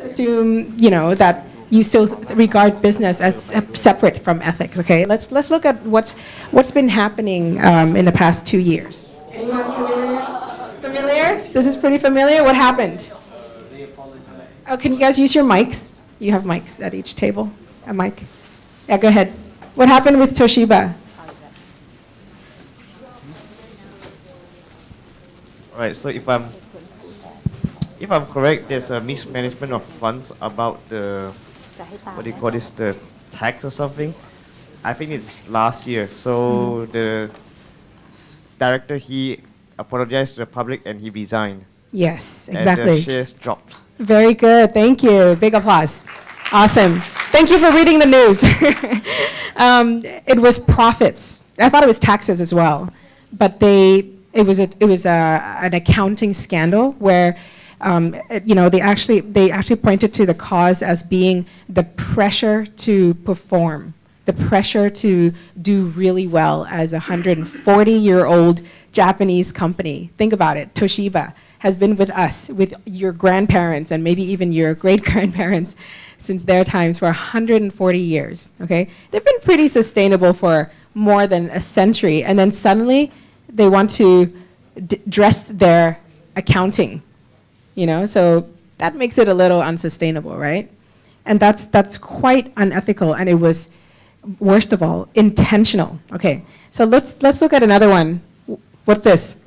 assume, that you still regard business as separate from ethics, okay? Let's look at what's been happening in the past 2 years. Anyone familiar? Familiar? This is pretty familiar. What happened? Oh, can you guys use your mics? You have mics at each table. A mic. Yeah, go ahead. What happened with Toshiba? All right, so if I'm correct, there's a mismanagement of funds about the, what do you call this, the tax or something. I think it's last year. So the director, he apologized to the public and he resigned. Yes, exactly. And the shares dropped. Very good. Thank you. Big applause. Awesome. Thank you for reading the news. It was profits. I thought it was taxes as well, but it was an accounting scandal where they actually pointed to the cause as being the pressure to perform, the pressure to do really well as a 140-year-old Japanese company. Think about it. Toshiba has been with us, with your grandparents and maybe even your great-grandparents since their times for 140 years, okay? They've been pretty sustainable for more than a century, and then suddenly they want to dress their accounting, so that makes it a little unsustainable, right? And that's quite unethical, and it was, worst of all, intentional. Okay, so let's look at another one. What's this?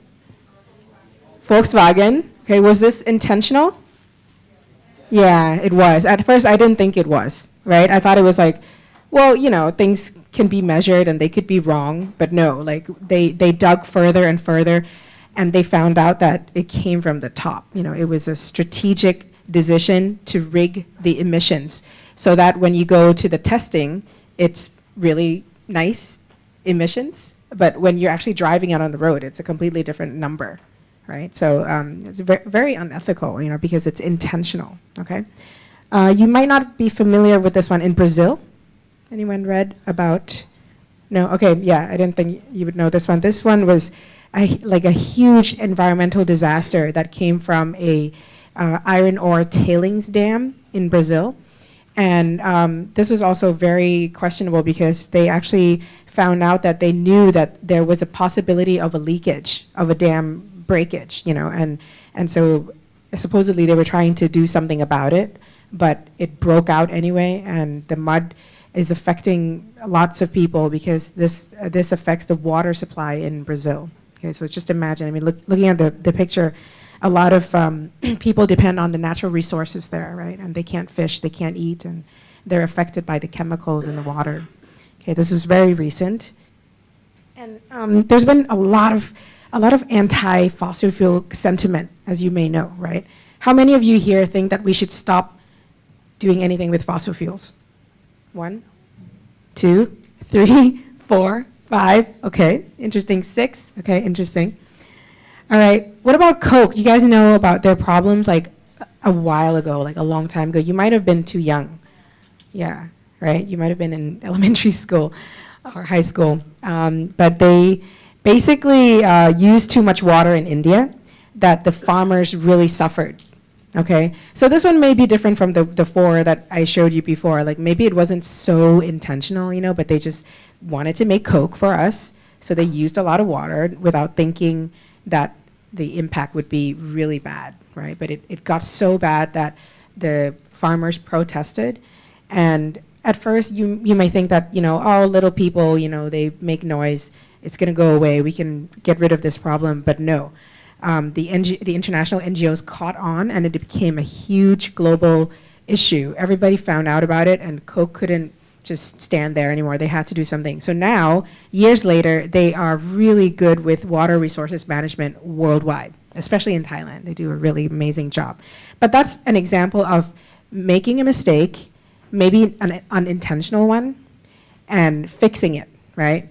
Volkswagen. Okay, was this intentional? Yeah, it was. At first, I didn't think it was, right? I thought it was like, well, things can be measured and they could be wrong, but no, like they dug further and further, and they found out that it came from the top. It was a strategic decision to rig the emissions so that when you go to the testing, it's really nice emissions, but when you're actually driving out on the road, it's a completely different number, right? So it's very, very unethical, because it's intentional, okay? You might not be familiar with this one in Brazil. Anyone read about? No? Okay, yeah, I didn't think you would know this one. This one was like a huge environmental disaster that came from a iron ore tailings dam in Brazil. And this was also very questionable because they actually found out that they knew that there was a possibility of a leakage, of a dam breakage, and so supposedly they were trying to do something about it, but it broke out anyway, and the mud is affecting lots of people because this affects the water supply in Brazil. Okay, so just imagine, looking at the picture, a lot of people depend on the natural resources there, right? And they can't fish, they can't eat, and they're affected by the chemicals in the water. Okay, this is very recent. And there's been a lot of anti-fossil fuel sentiment, as you may know, right? How many of you here think that we should stop doing anything with fossil fuels? 1, 2, 3, 4, 5, okay, interesting. 6, okay, interesting. All right, what about Coke? You guys know about their problems like a while ago, like a long time ago. You might have been too young. Yeah, right? You might have been in elementary school or high school. But they basically used too much water in India that the farmers really suffered. Okay, so this one may be different from the 4 that I showed you before. Like maybe it wasn't so intentional, but they just wanted to make Coke for us. So they used a lot of water without thinking that the impact would be really bad, right? But it got so bad that the farmers protested. And at first you may think that, all little people, they make noise, it's gonna go away, we can get rid of this problem, but no. The international NGOs caught on and it became a huge global issue. Everybody found out about it and Coke couldn't just stand there anymore. They had to do something. So now, years later, they are really good with water resources management worldwide, especially in Thailand. They do a really amazing job. But that's an example of making a mistake, maybe an unintentional one, and fixing it, right?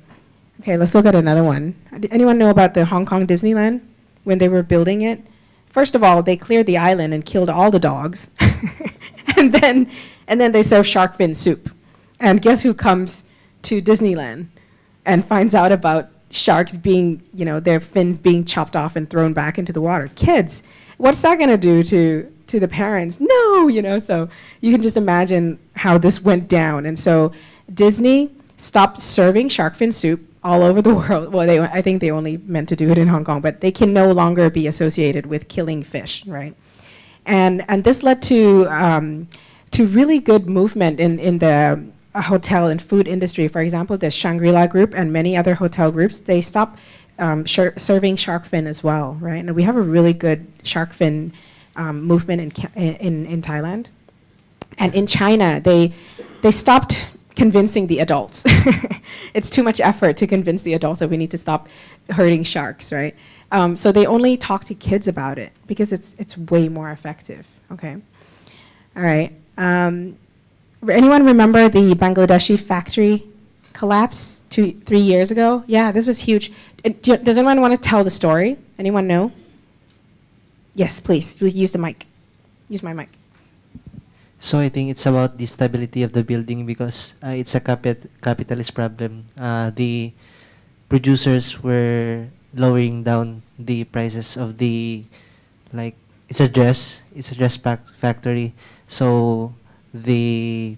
Okay, let's look at another one. Anyone know about the Hong Kong Disneyland when they were building it? First of all, they cleared the island and killed all the dogs. and then they serve shark fin soup. And guess who comes to Disneyland and finds out about sharks being, their fins being chopped off and thrown back into the water? Kids. What's that going to do to the parents, no, so you can just imagine how this went down. And so Disney stopped serving shark fin soup all over the world. Well, I think they only meant to do it in Hong Kong, but they can no longer be associated with killing fish, right? And this led to really good movement in the hotel and food industry. For example, the Shangri-La Group and many other hotel groups, they stopped serving shark fin as well, right? And we have a really good shark fin movement in Thailand. And in China, they stopped convincing the adults. It's too much effort to convince the adults that we need to stop hurting sharks, right? So they only talk to kids about it because it's way more effective, okay? All right. Anyone remember the Bangladeshi factory collapse 3 years ago? Yeah, this was huge. Does anyone want to tell the story? Anyone know? Yes, please, use the mic. Use my mic. So I think it's about the stability of the building because it's a capitalist problem. The producers were lowering down the prices of the, like, it's a dress factory. So the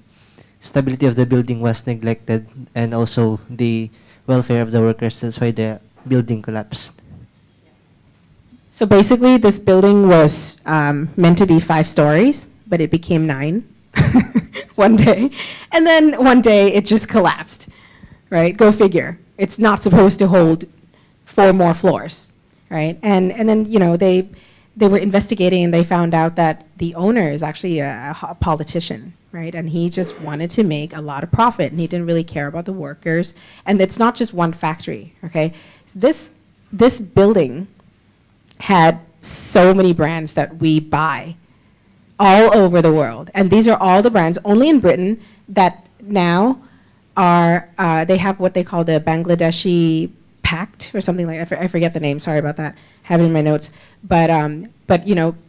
stability of the building was neglected and also the welfare of the workers. That's why the building collapsed. So basically, this building was meant to be 5 stories, but it became 9 one day. And then one day, it just collapsed, right? Go figure. It's not supposed to hold 4 more floors, right? And then, they were investigating and they found out that the owner is actually a politician, right? And he just wanted to make a lot of profit and he didn't really care about the workers. And it's not just one factory, okay? This building had so many brands that we buy all over the world. And these are all the brands only in Britain that now are, they have what they call the Bangladeshi Pact or something like that. I forget the name, sorry about that. I have it in my notes. But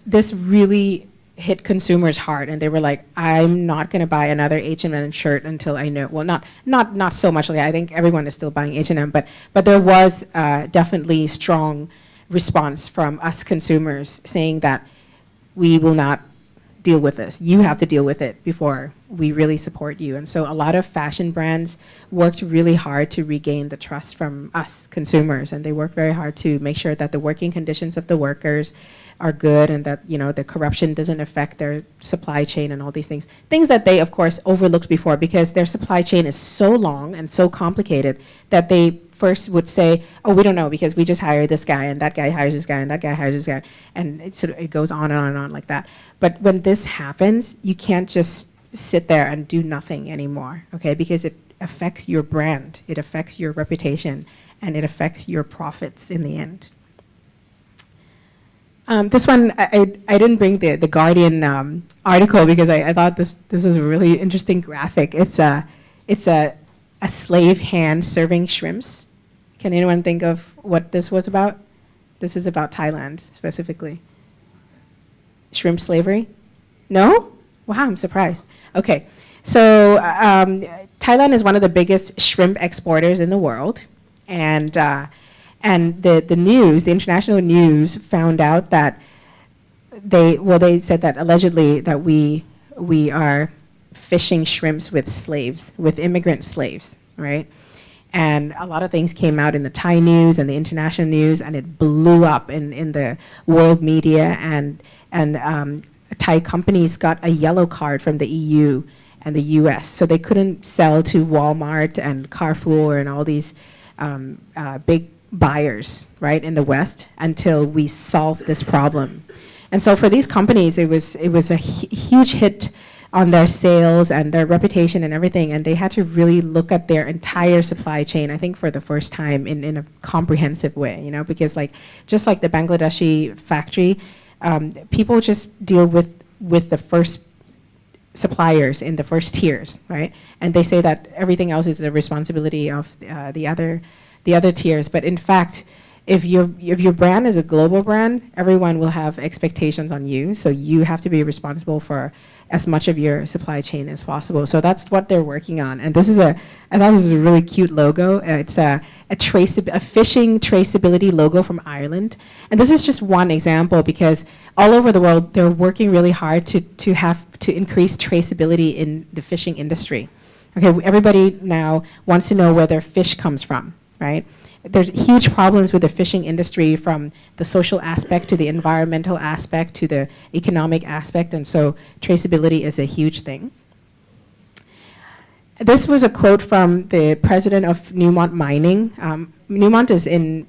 this really hit consumers hard and they were like, I'm not gonna buy another H&M shirt until I know, well, not so much, like I think everyone is still buying H&M, but there was definitely strong response from us consumers saying that we will not deal with this. You have to deal with it before we really support you. And so a lot of fashion brands worked really hard to regain the trust from us consumers, and they worked very hard to make sure that the working conditions of the workers are good and that the corruption doesn't affect their supply chain and all these things. Things that they, of course, overlooked before because their supply chain is so long and so complicated that they first would say, oh, we don't know because we just hire this guy and that guy hires this guy and that guy hires this guy. And it goes on and on and on like that. But when this happens, you can't just sit there and do nothing anymore, okay? Because it affects your brand, it affects your reputation, and it affects your profits in the end. This one, I didn't bring the Guardian article because I thought this was a really interesting graphic. It's a slave hand serving shrimps. Can anyone think of what this was about? This is about Thailand specifically. Shrimp slavery? No? Wow, I'm surprised. Okay, so Thailand is one of the biggest shrimp exporters in the world, and the news, the international news, found out that they said that allegedly that we are fishing shrimps with slaves, with immigrant slaves, right? And a lot of things came out in the Thai news and the international news, and it blew up in the world media, and Thai companies got a yellow card from the EU and the US, so they couldn't sell to Walmart and Carrefour and all these big buyers, right, in the West until we solved this problem. And so for these companies, it was a huge hit on their sales and their reputation and everything, and they had to really look at their entire supply chain, I think for the first time in a comprehensive way, because just like the Bangladeshi factory, people just deal with the first suppliers in the first tiers, right? And they say that everything else is the responsibility of the other tiers, but in fact, if your brand is a global brand, everyone will have expectations on you. So you have to be responsible for as much of your supply chain as possible. So that's what they're working on. And this is I thought this was a really cute logo. It's a fishing traceability logo from Ireland. And this is just one example because all over the world, they're working really hard to increase traceability in the fishing industry. Okay, everybody now wants to know where their fish comes from, right? There's huge problems with the fishing industry, from the social aspect to the environmental aspect to the economic aspect, and so traceability is a huge thing. This was a quote from the president of Newmont Mining. Newmont is in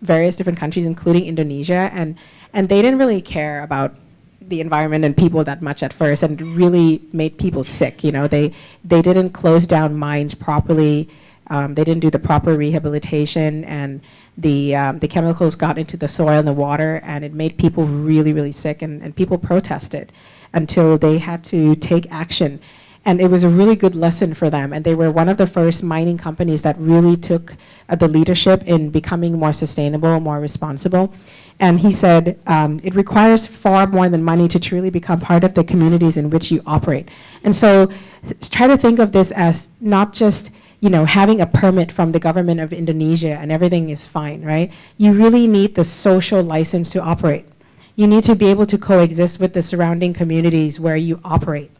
various different countries, including Indonesia, and they didn't really care about the environment and people that much at first, and it really made people sick. You know, they didn't close down mines properly. They didn't do the proper rehabilitation, and the chemicals got into the soil and the water, and it made people really, really sick, and people protested until they had to take action. And it was a really good lesson for them, and they were one of the first mining companies that really took the leadership in becoming more sustainable, more responsible. And he said, it requires far more than money to truly become part of the communities in which you operate. And so try to think of this as not just, you know, having a permit from the government of Indonesia and everything is fine, right? You really need the social license to operate. You need to be able to coexist with the surrounding communities where you operate,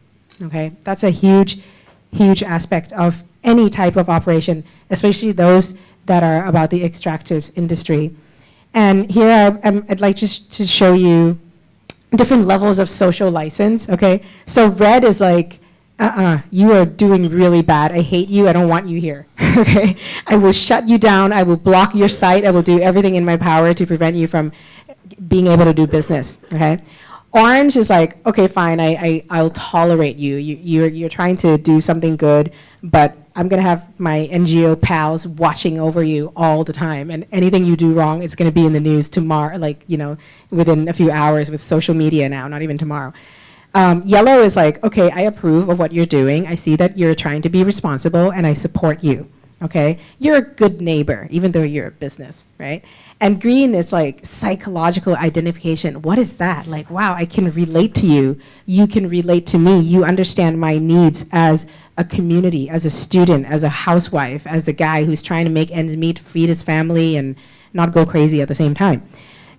okay? That's a huge, huge aspect of any type of operation, especially those that are about the extractives industry. And here I'd like just to show you different levels of social license, okay? So red is like, you are doing really bad. I hate you. I don't want you here. Okay? I will shut you down. I will block your site. I will do everything in my power to prevent you from being able to do business. Okay? Orange is like, okay, fine. I'll tolerate you. You're trying to do something good, but I'm gonna have my NGO pals watching over you all the time, and anything you do wrong, it's gonna be in the news tomorrow. Like, you know, within a few hours with social media now. Not even tomorrow. Yellow is like, okay, I approve of what you're doing. I see that you're trying to be responsible, and I support you, okay? You're a good neighbor, even though you're a business, right? And green is like psychological identification. What is that? Like, wow, I can relate to you. You can relate to me. You understand my needs as a community, as a student, as a housewife, as a guy who's trying to make ends meet, feed his family, and not go crazy at the same time.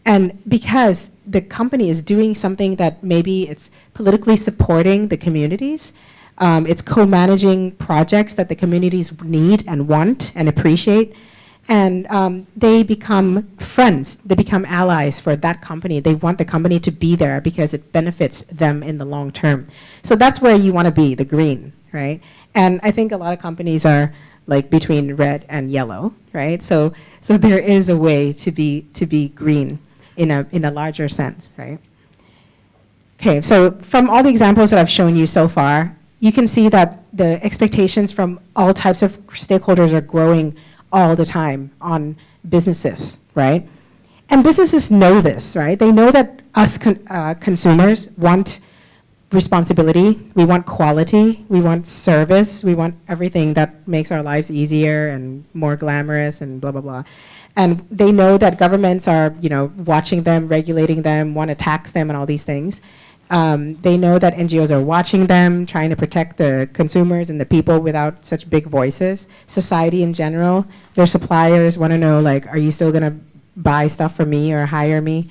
And because the company is doing something that maybe it's politically supporting the communities, it's co-managing projects that the communities need and want and appreciate, and they become friends, they become allies for that company. They want the company to be there because it benefits them in the long term. So that's where you want to be, the green, right? And I think a lot of companies are like between red and yellow, right? So there is a way to be green in a larger sense, right? Okay, so from all the examples that I've shown you so far, you can see that the expectations from all types of stakeholders are growing all the time on businesses, right? And businesses know this, right? They know that us consumers want responsibility, we want quality, we want service, we want everything that makes our lives easier and more glamorous and blah, blah, blah. And they know that governments are, you know, watching them, regulating them, want to tax them and all these things. They know that NGOs are watching them, trying to protect the consumers and the people without such big voices. Society in general, their suppliers want to know, like, are you still going to buy stuff from me or hire me?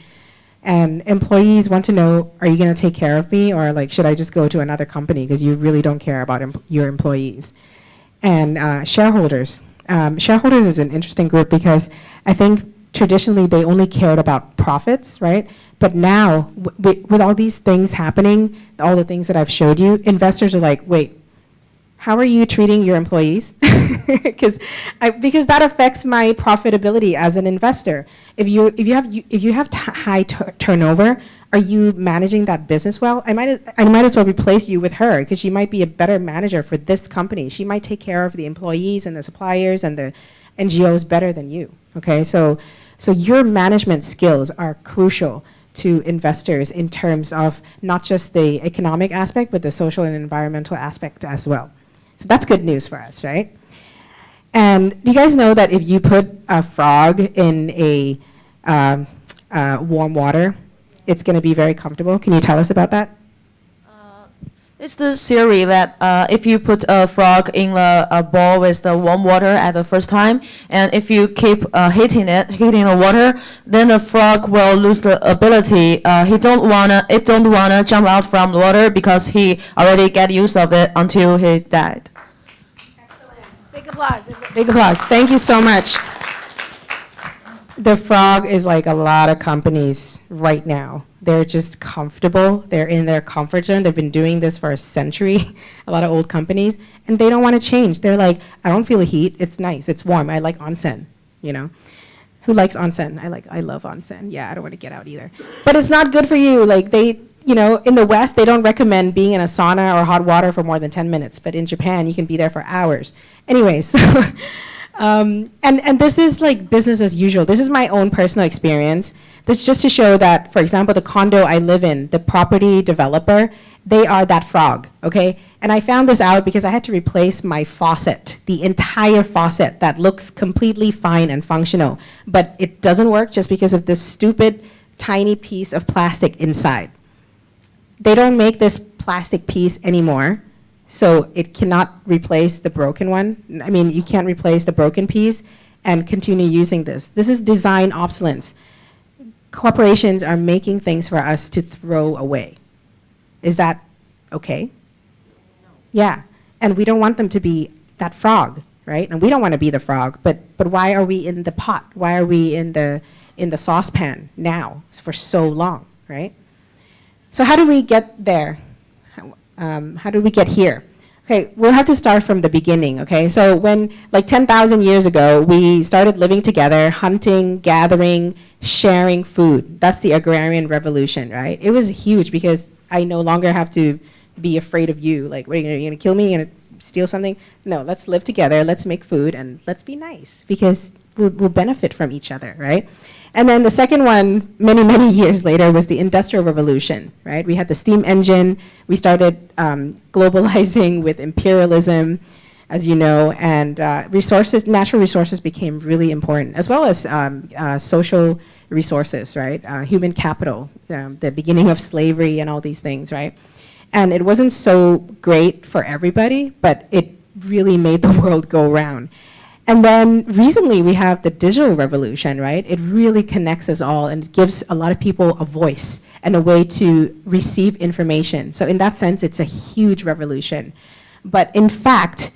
And employees want to know, are you going to take care of me, or like, should I just go to another company because you really don't care about your employees? And shareholders. Shareholders is an interesting group because I think traditionally they only cared about profits, right? But now, with all these things happening, all the things that I've showed you, investors are like, wait, how are you treating your employees? Because that affects my profitability as an investor. If you have high turnover, are you managing that business well? I might as well replace you with her because she might be a better manager for this company. She might take care of the employees and the suppliers and the NGOs better than you. Okay, so your management skills are crucial to investors in terms of not just the economic aspect, but the social and environmental aspect as well. So that's good news for us, right? And do you guys know that if you put a frog in a warm water, it's going to be very comfortable? Can you tell us about that? It's the theory that if you put a frog in a bowl with the warm water at the first time, and if you keep heating the water, then the frog will lose the ability. It don't wanna jump out from the water because he already get used of it until he died. Excellent. Big applause. Big applause. Thank you so much. The frog is like a lot of companies right now. They're just comfortable. They're in their comfort zone. They've been doing this for a century, a lot of old companies, and they don't want to change. They're like, I don't feel the heat. It's nice. It's warm. I like onsen, you know. Who likes onsen? I love onsen. Yeah, I don't want to get out either. But it's not good for you. Like in the West, they don't recommend being in a sauna or hot water for more than 10 minutes. But in Japan, you can be there for hours. Anyways, and this is like business as usual. This is my own personal experience. This is just to show that, for example, the condo I live in, the property developer, they are that frog, okay? And I found this out because I had to replace my faucet, the entire faucet that looks completely fine and functional, but it doesn't work just because of this stupid tiny piece of plastic inside. They don't make this plastic piece anymore, so it cannot replace the broken one. I mean, you can't replace the broken piece and continue using this. This is design obsolescence. Corporations are making things for us to throw away. Is that okay? Yeah, and we don't want them to be that frog, right? And we don't want to be the frog, but why are we in the pot? Why are we in the saucepan now for so long, right? So how do we get there? How do we get here? Okay, we'll have to start from the beginning, okay? So when, like 10,000 years ago, we started living together, hunting, gathering, sharing food. That's the agrarian revolution, right? It was huge because I no longer have to be afraid of you. Like, what are you gonna kill me? You gonna steal something? No, let's live together, let's make food, and let's be nice because we'll benefit from each other, right? And then the second one, many, many years later, was the Industrial Revolution, right? We had the steam engine. We started globalizing with imperialism, as you know, and natural resources became really important, as well as social resources, right? Human capital, the beginning of slavery and all these things, right? And it wasn't so great for everybody, but it really made the world go round. And then recently we have the digital revolution, right? It really connects us all and it gives a lot of people a voice and a way to receive information. So in that sense, it's a huge revolution. But in fact,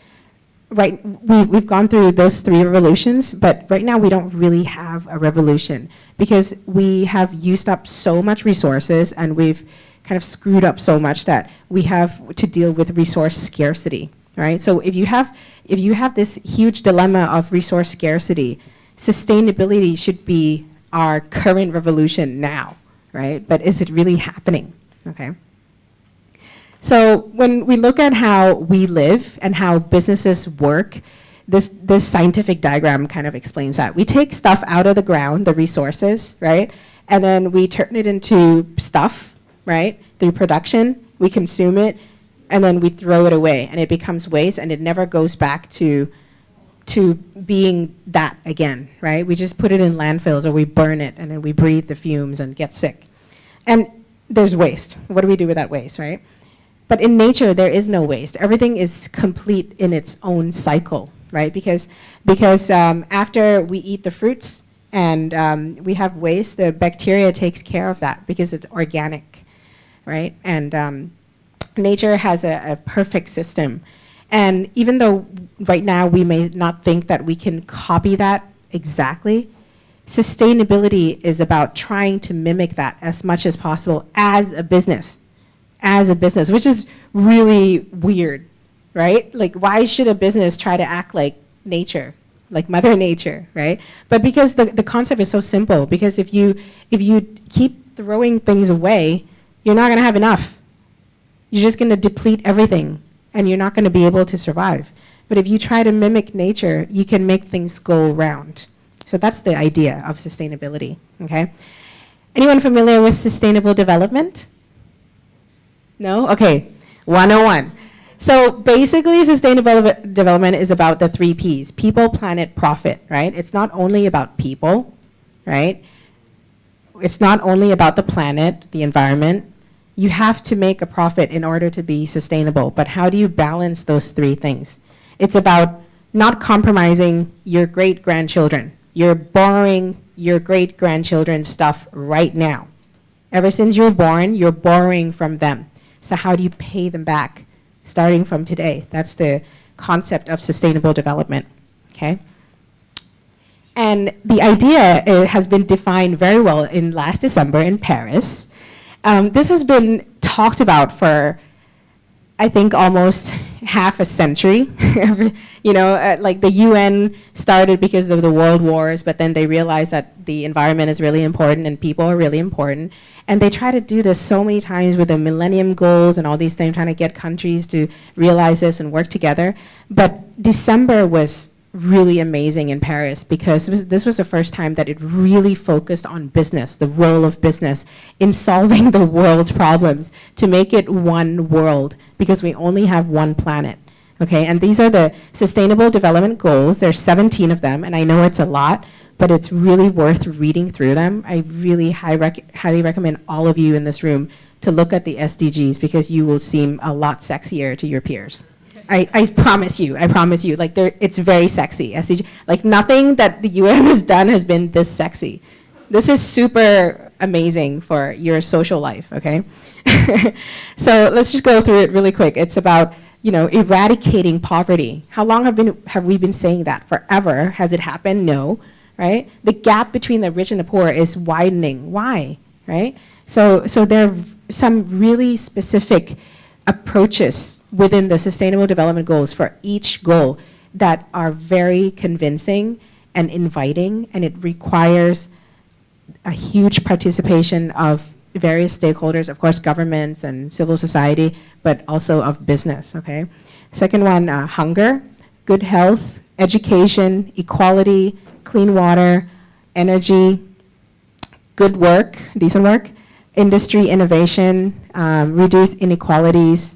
right, we've gone through those three revolutions, but right now we don't really have a revolution because we have used up so much resources and we've kind of screwed up so much that we have to deal with resource scarcity, right? So if you have this huge dilemma of resource scarcity, sustainability should be our current revolution now, right? But is it really happening, okay? So when we look at how we live and how businesses work, this scientific diagram kind of explains that. We take stuff out of the ground, the resources, right? And then we turn it into stuff, right? Through production, we consume it, and then we throw it away, and it becomes waste, and it never goes back to being that again, right? We just put it in landfills, or we burn it, and then we breathe the fumes and get sick. And there's waste. What do we do with that waste, right? But in nature, there is no waste. Everything is complete in its own cycle, right? Because after we eat the fruits and we have waste, the bacteria takes care of that because it's organic, right? And nature has a perfect system. And even though right now we may not think that we can copy that exactly, sustainability is about trying to mimic that as much as possible as a business, which is really weird, right? Like, why should a business try to act like nature, like Mother Nature, right? But because the concept is so simple, because if you keep throwing things away, you're not gonna have enough. You're just gonna deplete everything, and you're not gonna be able to survive. But if you try to mimic nature, you can make things go round. So that's the idea of sustainability, okay? Anyone familiar with sustainable development? No? Okay, 101. So basically, sustainable development is about the 3 Ps: people, planet, profit, right? It's not only about people, right? It's not only about the planet, the environment. You have to make a profit in order to be sustainable. But how do you balance those 3 things? It's about not compromising your great-grandchildren. You're borrowing your great-grandchildren's stuff right now. Ever since you were born, you're borrowing from them. So how do you pay them back? Starting from today. That's the concept of sustainable development, okay? And the idea has been defined very well in last December in Paris. This has been talked about for, I think, almost half a century. You know, like the UN started because of the world wars, but then they realized that the environment is really important and people are really important. And they try to do this so many times with the Millennium Goals and all these things, trying to get countries to realize this and work together. But December was really amazing in Paris because this was the first time that it really focused on business, the role of business in solving the world's problems to make it one world because we only have one planet. Okay, and these are the Sustainable Development Goals. There's 17 of them, and I know it's a lot, but it's really worth reading through them. I really highly recommend all of you in this room to look at the SDGs because you will seem a lot sexier to your peers. I promise you, like it's very sexy. SDG, like nothing that the UN has done has been this sexy. This is super amazing for your social life, okay? So let's just go through it really quick. It's about, you know, eradicating poverty. How long have we been saying that? Forever. Has it happened? No, right? The gap between the rich and the poor is widening. Why, right? So there are some really specific approaches within the Sustainable Development Goals for each goal that are very convincing and inviting, and it requires a huge participation of various stakeholders, of course, governments and civil society, but also of business, okay? Second one, hunger, good health, education, equality, clean water, energy, good work, decent work, industry innovation, reduce inequalities,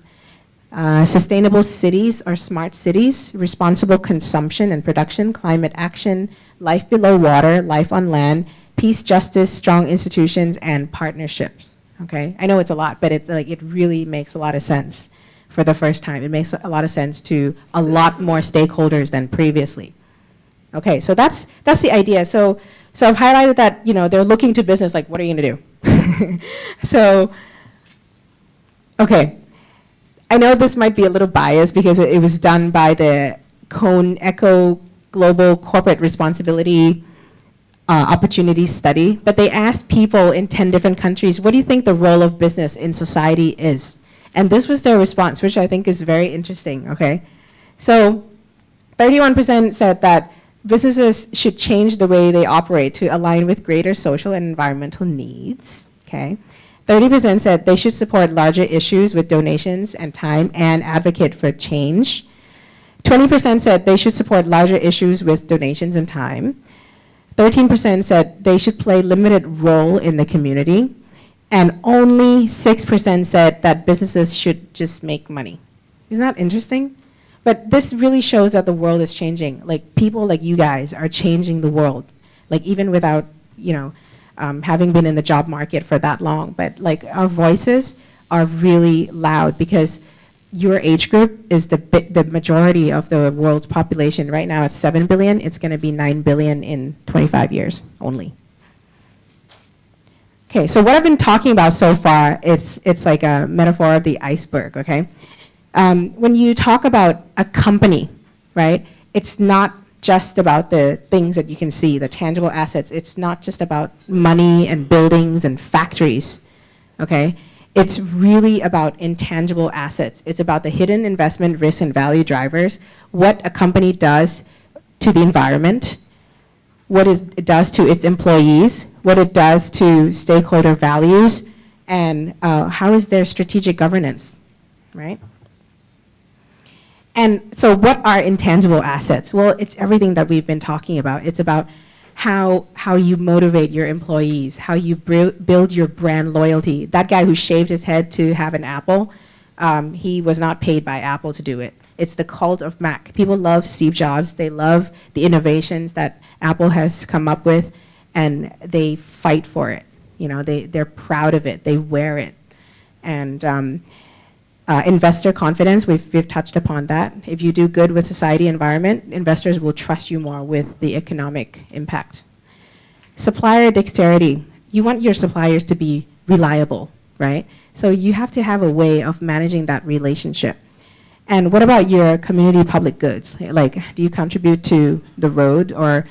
sustainable cities or smart cities, responsible consumption and production, climate action, life below water, life on land, peace, justice, strong institutions, and partnerships, okay? I know it's a lot, but it really makes a lot of sense for the first time. It makes a lot of sense to a lot more stakeholders than previously. Okay, so that's the idea. So I've highlighted that, you know, they're looking to business like, what are you gonna do? So, okay. I know this might be a little biased because it was done by the Cone Echo Global Corporate Responsibility Opportunity Study, but they asked people in 10 different countries, what do you think the role of business in society is? And this was their response, which I think is very interesting, okay? So 31% said that businesses should change the way they operate to align with greater social and environmental needs, okay? 30% said they should support larger issues with donations and time and advocate for change. 20% said they should support larger issues with donations and time. 13% said they should play limited role in the community. And only 6% said that businesses should just make money. Isn't that interesting? But this really shows that the world is changing. Like people like you guys are changing the world. Like even without, you know, having been in the job market for that long, but like our voices are really loud because your age group is the majority of the world's population. Right now it's 7 billion, it's gonna be 9 billion in 25 years only. Okay, so what I've been talking about so far, it's like a metaphor of the iceberg, okay? When you talk about a company, right, it's not just about the things that you can see, the tangible assets. It's not just about money and buildings and factories, okay? It's really about intangible assets. It's about the hidden investment risk and value drivers, what a company does to the environment, what it does to its employees, what it does to stakeholder values, and how is their strategic governance, right? And so what are intangible assets? Well, it's everything that we've been talking about. It's about how you motivate your employees, how you build your brand loyalty. That guy who shaved his head to have an apple, he was not paid by Apple to do it. It's the cult of Mac. People love Steve Jobs. They love the innovations that Apple has come up with, and they fight for it. You know, they're proud of it. They wear it. And investor confidence, we've touched upon that. If you do good with society environment, investors will trust you more with the economic impact. Supplier dexterity. You want your suppliers to be reliable, right? So you have to have a way of managing that relationship. And what about your community public goods? Like, do you contribute to the road or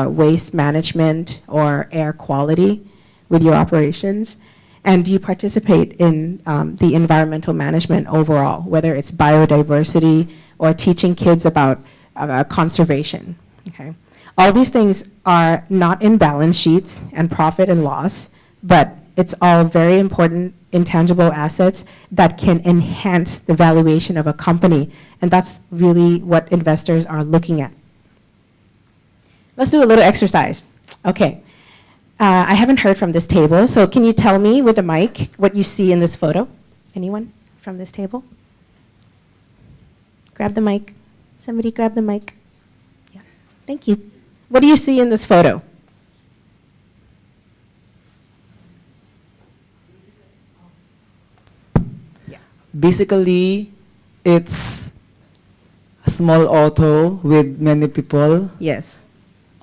waste management or air quality with your operations? And do you participate in the environmental management overall, whether it's biodiversity or teaching kids about conservation? Okay. All these things are not in balance sheets and profit and loss, but it's all very important intangible assets that can enhance the valuation of a company. And that's really what investors are looking at. Let's do a little exercise. Okay. I haven't heard from this table, so can you tell me with a mic what you see in this photo? Anyone from this table? Grab the mic. Somebody grab the mic. Yeah. Thank you. What do you see in this photo? Basically, it's a small auto with many people Yes.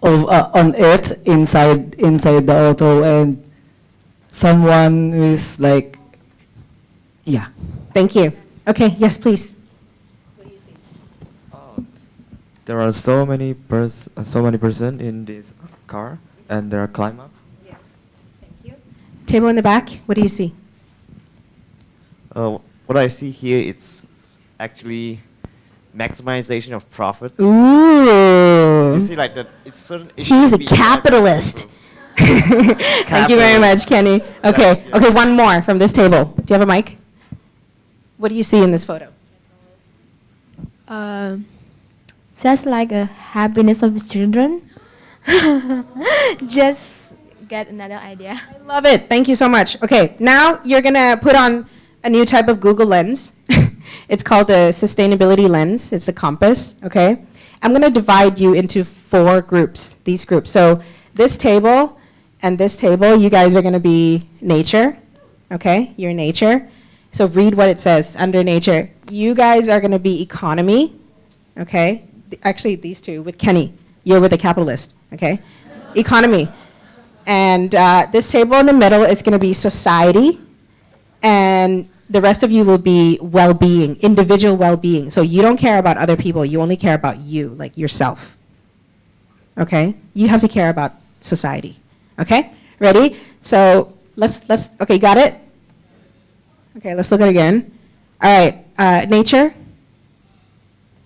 on it inside the auto, and someone is like, yeah. Thank you. Okay, yes, please. There are so many person in this car, and they are climb up. Yes. Thank you. Table in the back, what do you see? What I see here, it's actually maximization of profit. Ooh. You see, like it's certain. It He's should a be capitalist. Thank you very much, Kenny. Okay, Yeah. okay, one more from this table. Do you have a mic? What do you see in this photo? Just like a happiness of children. Just get another idea. I love it. Thank you so much. Okay, now you're gonna put on a new type of Google lens. It's called the sustainability lens. It's a compass, okay? I'm gonna divide you into 4 groups, these groups. So this table and this table, you guys are gonna be nature, okay? You're nature. So read what it says under nature. You guys are gonna be economy, okay? Actually, these two with Kenny. You're with the capitalist, okay? Economy. And this table in the middle is gonna be society, and the rest of you will be well-being, individual well-being. So you don't care about other people, you only care about you, like yourself. Okay? You have to care about society. Okay? Ready? So let's okay, got it? Okay, let's look at it again. All right, nature.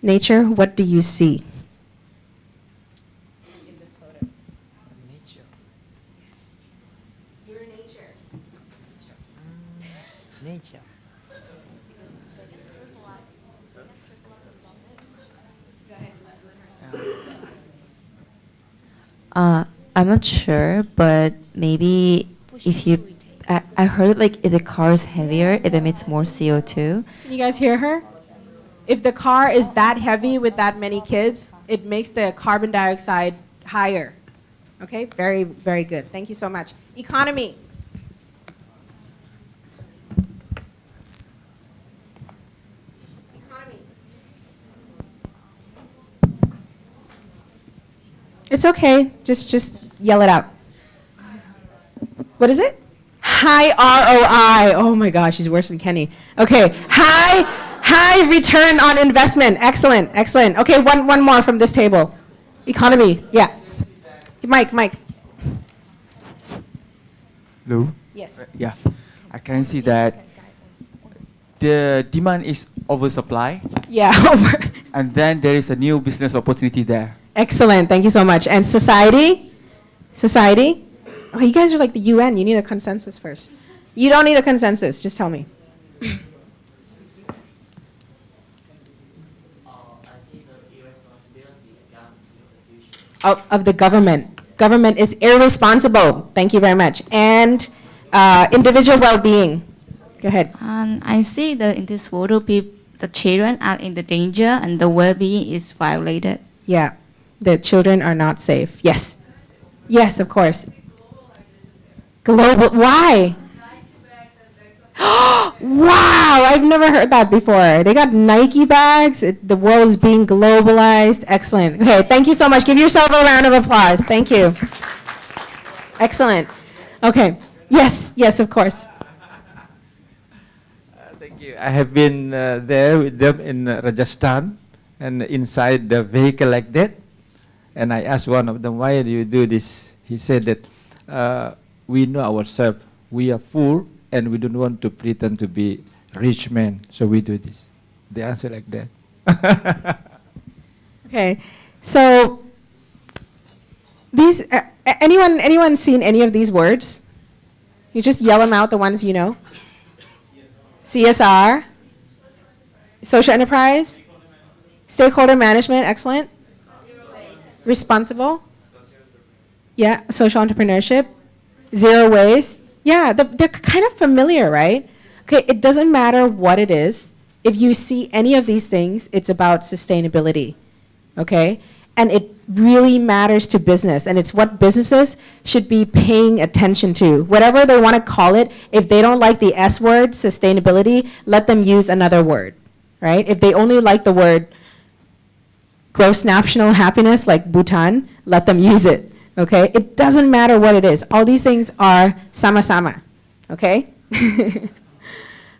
Nature, what do you see? In this photo. Nature. Your nature. Nature. I'm not sure, but maybe if you, I heard like if the car is heavier, it emits more CO2. Can you guys hear her? If the car is that heavy with that many kids, it makes the carbon dioxide higher. Okay, very, very good. Thank you so much. Economy. Economy. It's okay. Just yell it out. What is it? High ROI. Oh my gosh, she's worse than Kenny. Okay, high return on investment. Excellent, excellent. Okay, one more from this table. Economy. Yeah. Mike. Hello? Yes. Yeah. I can see that the demand is oversupply, Yeah. and then there is a new business opportunity there. Excellent. Thank you so much. And society? Society? Oh, you guys are like the UN. You need a consensus first. You don't need a consensus. Just tell me. Of the government. Government is irresponsible. Thank you very much. And individual well-being. Go ahead. I see that in this photo, the children are in the danger and the well-being is violated. Yeah, the children are not safe. Yes. Yes, of course. Global, why? Wow, I've never heard that before. They got Nike bags. The world is being globalized. Excellent. Okay, thank you so much. Give yourself a round of applause. Thank you. Excellent. Okay. Yes, yes, of course. Thank you. I have been there with them in Rajasthan and inside the vehicle like that. And I asked one of them, why do you do this? He said that we know ourselves. We are poor and we don't want to pretend to be rich men. So we do this. They answer like that. Okay. So these, anyone seen any of these words? You just yell them out, the ones you know. CSR, social enterprise, stakeholder management, excellent. Responsible. Yeah, social entrepreneurship, zero waste. Yeah, they're kind of familiar, right? Okay, it doesn't matter what it is. If you see any of these things, it's about sustainability, okay? And it really matters to business, and it's what businesses should be paying attention to. Whatever they want to call it, if they don't like the S word, sustainability, let them use another word, right? If they only like the word gross national happiness, like Bhutan, let them use it, okay? It doesn't matter what it is. All these things are sama-sama, okay?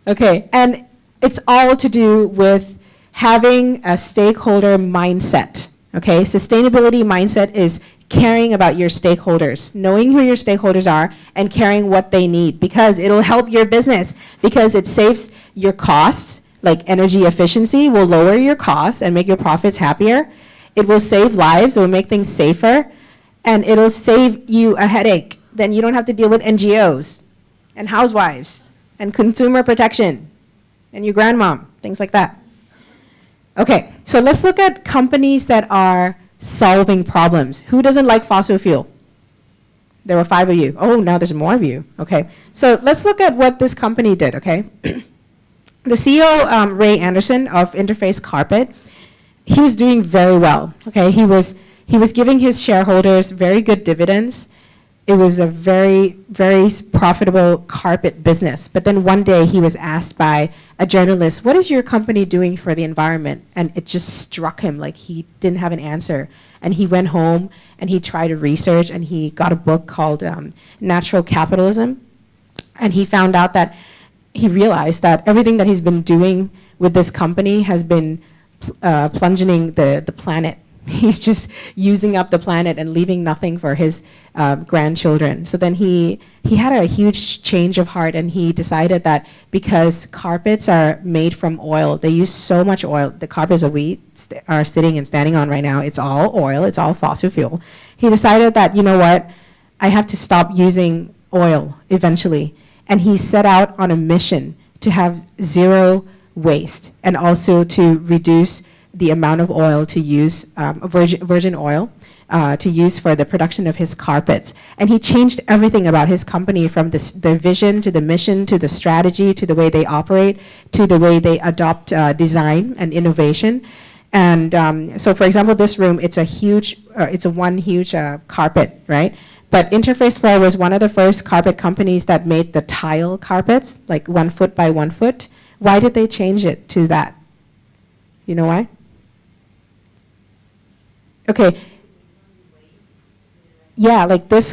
Okay, and it's all to do with having a stakeholder mindset. Okay, sustainability mindset is caring about your stakeholders, knowing who your stakeholders are and caring what they need, because it'll help your business, because it saves your costs, like energy efficiency will lower your costs and make your profits happier. It will save lives, it will make things safer, and it'll save you a headache. Then you don't have to deal with NGOs and housewives and consumer protection and your grandmom, things like that. Okay, so let's look at companies that are solving problems. Who doesn't like fossil fuel? There were 5 of you. Oh, now there's more of you. Okay, so let's look at what this company did, okay? The CEO, Ray Anderson of Interface Carpet, he was doing very well, okay? He was giving his shareholders very good dividends. It was a very, very profitable carpet business. But then one day he was asked by a journalist, what is your company doing for the environment? And it just struck him like he didn't have an answer. And he went home and he tried to research and he got a book called Natural Capitalism. And he found out that he realized that everything that he's been doing with this company has been plunging the planet. He's just using up the planet and leaving nothing for his grandchildren. So then he had a huge change of heart, and he decided that because carpets are made from oil, they use so much oil. The carpets that we are sitting and standing on right now, it's all oil, it's all fossil fuel. He decided that, you know what, I have to stop using oil eventually. And he set out on a mission to have zero waste and also to reduce the amount of oil to use, virgin oil, to use for the production of his carpets. And he changed everything about his company, from the vision to the mission to the strategy to the way they operate to the way they adopt design and innovation. And so, for example, this room, it's a one huge carpet, right? But Interface Floor was one of the first carpet companies that made the tile carpets, like 1 foot by 1 foot. Why did they change it to that? You know why? Okay. Yeah, like this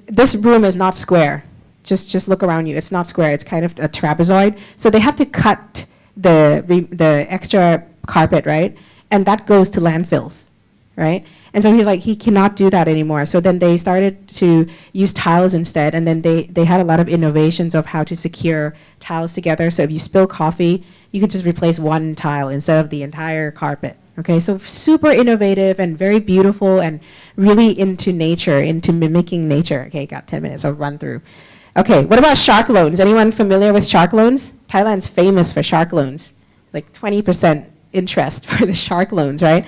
this room is not square. Just look around you. It's not square. It's kind of a trapezoid. So they have to cut the extra carpet, right? And that goes to landfills, right? And so he's like, he cannot do that anymore. So then they started to use tiles instead, and then they had a lot of innovations of how to secure tiles together. So if you spill coffee, you could just replace one tile instead of the entire carpet. Okay, so super innovative and very beautiful and really into nature, into mimicking nature. Okay, got 10 minutes, I'll run through. Okay, what about shark loans? Anyone familiar with shark loans? Thailand's famous for shark loans, like 20% interest for the shark loans, right?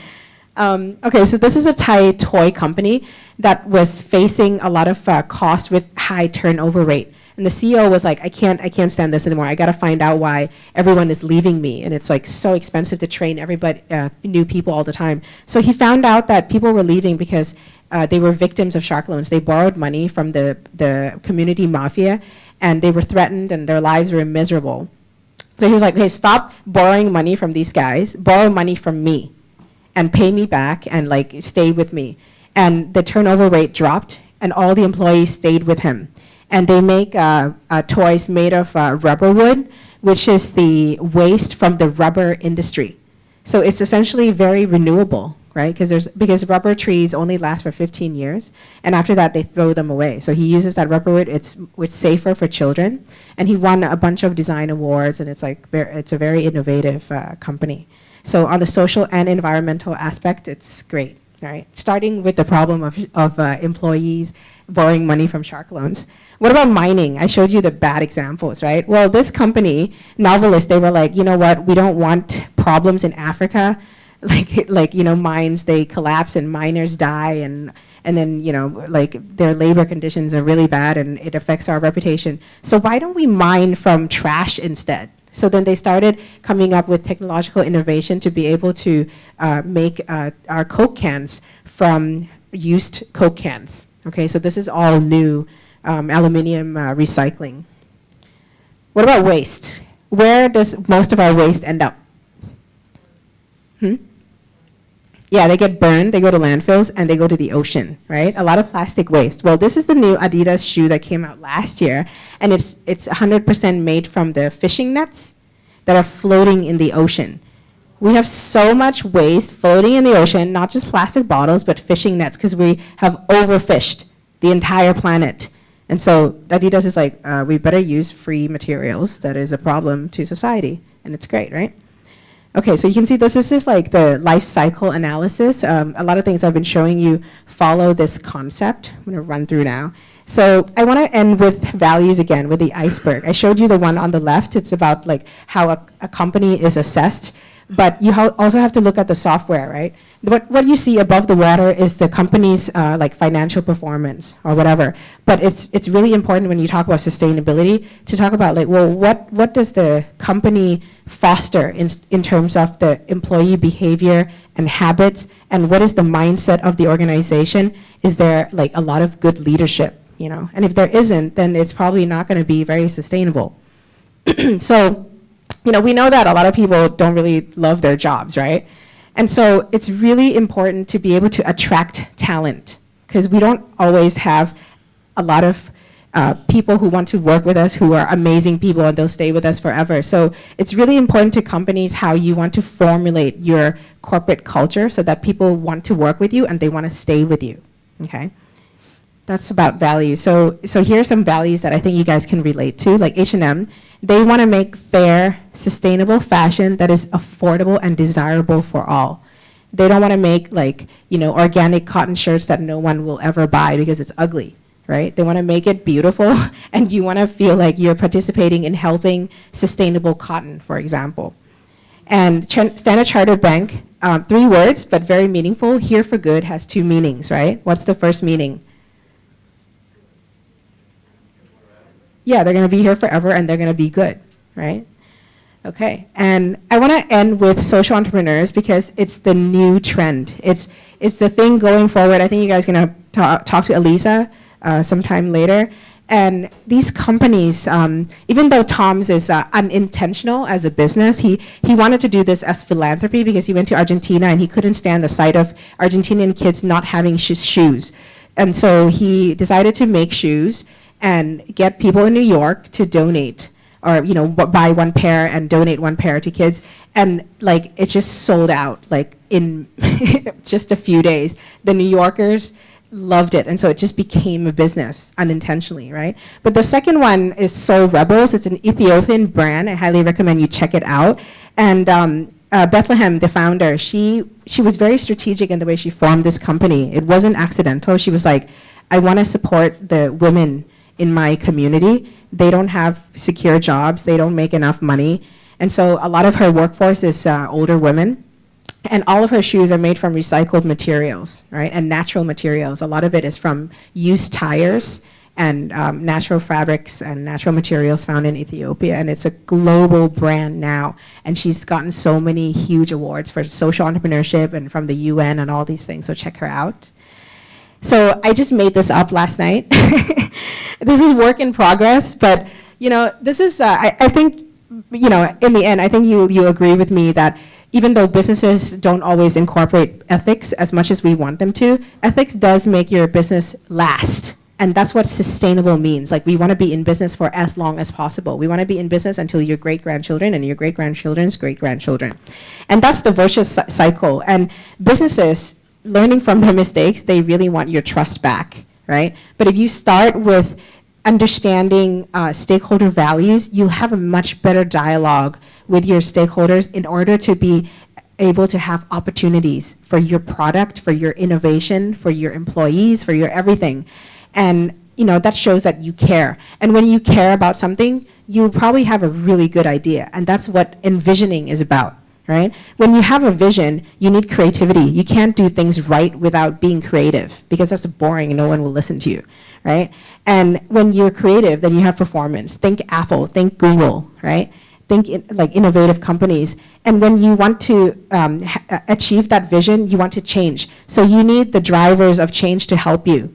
Okay, so this is a Thai toy company that was facing a lot of cost with high turnover rate. And the CEO was like, I can't stand this anymore. I got to find out why everyone is leaving me. And it's like so expensive to train everybody, new people all the time. So he found out that people were leaving because they were victims of shark loans. They borrowed money from the community mafia, and they were threatened and their lives were miserable. So he was like, hey, stop borrowing money from these guys, borrow money from me and pay me back and like stay with me. And the turnover rate dropped and all the employees stayed with him. And they make toys made of rubber wood, which is the waste from the rubber industry. So it's essentially very renewable, right? Because rubber trees only last for 15 years, and after that they throw them away. So he uses that rubber wood. It's safer for children, and he won a bunch of design awards, and it's a very innovative company. So on the social and environmental aspect, it's great, right? Starting with the problem of employees borrowing money from shark loans. What about mining? I showed you the bad examples, right? Well, this company, Novelist, they were like, you know what, we don't want problems in Africa. Like mines, they collapse and miners die, and then, like their labor conditions are really bad and it affects our reputation. So why don't we mine from trash instead? So then they started coming up with technological innovation to be able to make our Coke cans from used Coke cans. Okay, so this is all new aluminum recycling. What about waste? Where does most of our waste end up? Yeah, they get burned, they go to landfills, and they go to the ocean, right? A lot of plastic waste. Well, this is the new Adidas shoe that came out last year, and it's 100% made from the fishing nets that are floating in the ocean. We have so much waste floating in the ocean, not just plastic bottles, but fishing nets, because we have overfished the entire planet. And so Adidas is like, we better use free materials. That is a problem to society, and it's great, right? Okay, so you can see this is like the life cycle analysis. A lot of things I've been showing you follow this concept. I'm gonna run through now. So I wanna end with values again, with the iceberg. I showed you the one on the left. It's about like how a company is assessed, but you also have to look at the software, right? What you see above the water is the company's like financial performance or whatever. But it's really important when you talk about sustainability to talk about like, well, what does the company foster in terms of the employee behavior and habits, and what is the mindset of the organization? Is there like a lot of good leadership, And if there isn't, then it's probably not going to be very sustainable. So, we know that a lot of people don't really love their jobs, right? And so it's really important to be able to attract talent, because we don't always have a lot of people who want to work with us who are amazing people and they'll stay with us forever. So it's really important to companies how you want to formulate your corporate culture so that people want to work with you and they want to stay with you, okay? That's about values. So here are some values that I think you guys can relate to, like H&M. They want to make fair, sustainable fashion that is affordable and desirable for all. They don't want to make like, organic cotton shirts that no one will ever buy because it's ugly, right? They want to make it beautiful and you want to feel like you're participating in helping sustainable cotton, for example. And Standard Chartered Bank, 3 words, but very meaningful. Here for good has 2 meanings, right? What's the first meaning? Yeah, they're going to be here forever and they're going to be good, right? Okay, and I want to end with social entrepreneurs because it's the new trend. It's the thing going forward. I think you guys are going to talk to Elisa sometime later. And these companies, even though Tom's is unintentional as a business, he wanted to do this as philanthropy because he went to Argentina and he couldn't stand the sight of Argentinian kids not having shoes. And so he decided to make shoes and get people in New York to donate, or buy 1 pair and donate 1 pair to kids, and like it just sold out like in just a few days. The New Yorkers loved it, and so it just became a business unintentionally, right? But the second one is Soul Rebels. It's an Ethiopian brand. I highly recommend you check it out. And Bethlehem, the founder, she was very strategic in the way she formed this company. It wasn't accidental. She was like, I want to support the women in my community. They don't have secure jobs. They don't make enough money. And so a lot of her workforce is older women. And all of her shoes are made from recycled materials, right? And natural materials. A lot of it is from used tires and natural fabrics and natural materials found in Ethiopia. And it's a global brand now. And she's gotten so many huge awards for social entrepreneurship and from the UN and all these things. So check her out. So I just made this up last night. This is work in progress, but this is, I think, in the end, I think you agree with me that even though businesses don't always incorporate ethics as much as we want them to, ethics does make your business last. And that's what sustainable means. Like, we want to be in business for as long as possible. We want to be in business until your great-grandchildren and your great-grandchildren's great-grandchildren. And that's the virtuous cycle. And businesses, learning from their mistakes, they really want your trust back, right? But if you start with understanding stakeholder values, you'll have a much better dialogue with your stakeholders in order to be able to have opportunities for your product, for your innovation, for your employees, for your everything. And that shows that you care. And when you care about something, you'll probably have a really good idea. And that's what envisioning is about, right? When you have a vision, you need creativity. You can't do things right without being creative, because that's boring and no one will listen to you, right? And when you're creative, then you have performance. Think Apple, think Google, right? Think like innovative companies. And when you want to achieve that vision, you want to change. So you need the drivers of change to help you.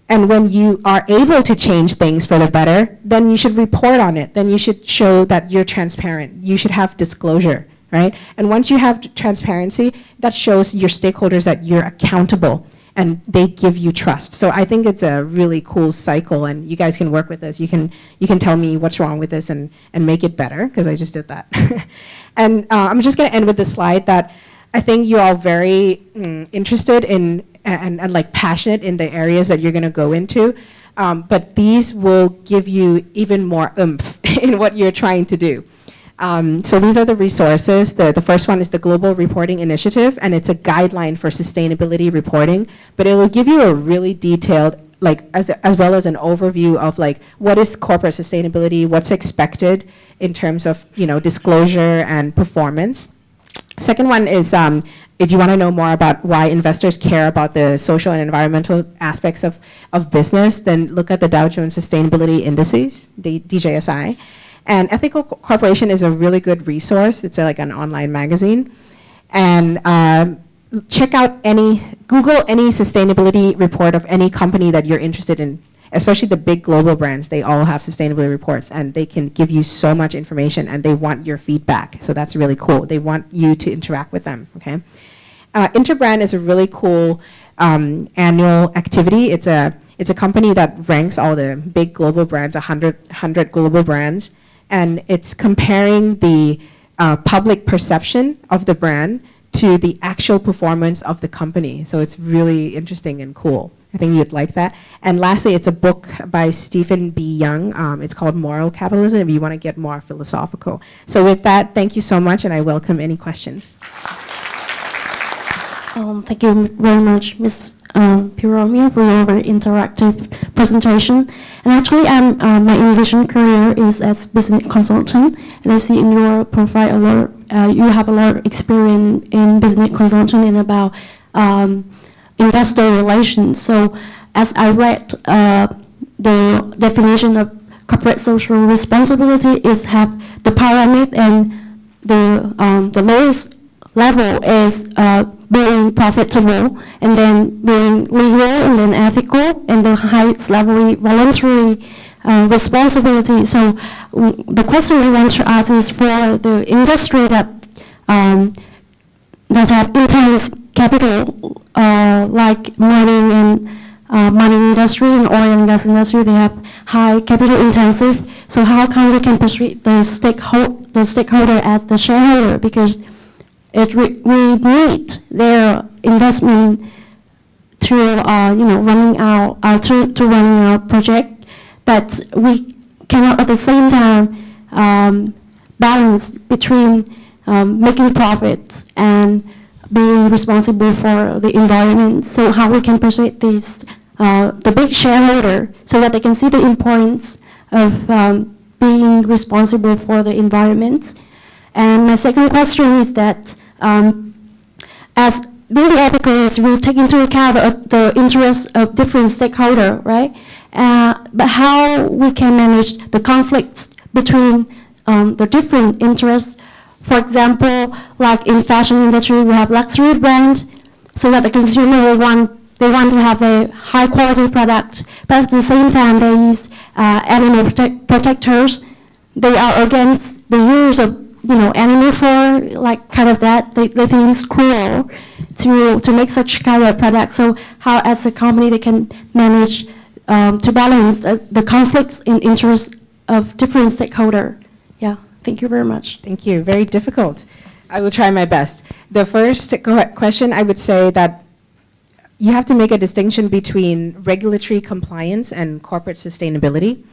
And when you are able to change things for the better, then you should report on it. Then you should show that you're transparent. You should have disclosure, right? And once you have transparency, that shows your stakeholders that you're accountable and they give you trust. So I think it's a really cool cycle, and you guys can work with this. You can tell me what's wrong with this and make it better, because I just did that. And I'm just gonna end with this slide that I think you're all very interested in and like passionate in the areas that you're gonna go into. But these will give you even more oomph in what you're trying to do. So these are the resources. The first one is the Global Reporting Initiative, and it's a guideline for sustainability reporting, but it will give you a really detailed, like as well as an overview of like what is corporate sustainability, what's expected in terms of disclosure and performance. Second one is if you want to know more about why investors care about the social and environmental aspects of business, then look at the Dow Jones Sustainability Indices, the DJSI. And Ethical Corporation is a really good resource. It's like an online magazine. And check out Google any sustainability report of any company that you're interested in, especially the big global brands. They all have sustainability reports, and they can give you so much information, and they want your feedback. So that's really cool. They want you to interact with them, okay? Interbrand is a really cool annual activity. It's a company that ranks all the big global brands, 100 global brands, and it's comparing the public perception of the brand to the actual performance of the company. So it's really interesting and cool. I think you'd like that. And lastly, it's a book by Stephen B. Young. It's called Moral Capitalism, if you want to get more philosophical. So with that, thank you so much, and I welcome any questions. Thank you very much, Ms. Piromya, for your very interactive presentation. And actually, my envision career is as business consultant, and I see in your profile you have a lot of experience in business consulting and about investor relations. So, as I read the definition of corporate social responsibility is have the pyramid, and the lowest level is being profitable, and then being legal, and then ethical, and the highest level voluntary responsibility. So the question we want to ask is for the industry that have intense capital, like mining and mining industry and oil and gas industry, they have high capital intensive. So how can we persuade the stakeholder as the shareholder, because we need their investment to running our project, but we cannot at the same time balance between making profits and being responsible for the environment. So how we can persuade the big shareholder so that they can see the importance of being responsible for the environment. And my second question is that as being ethical, we take into account the interests of different stakeholders, right? but how we can manage the conflicts between the different interests. For example, like in fashion industry, we have luxury brands, so that the consumer they want to have a high quality product, but at the same time they use animal protectors. They are against the use of animal fur, like kind of that. They think it's cruel to make such kind of product. So how as a company they can manage to balance the conflicts in interest of different stakeholders. Yeah, thank you very much. Thank you. Very difficult. I will try my best. The first question, I would say that you have to make a distinction between regulatory compliance and corporate sustainability.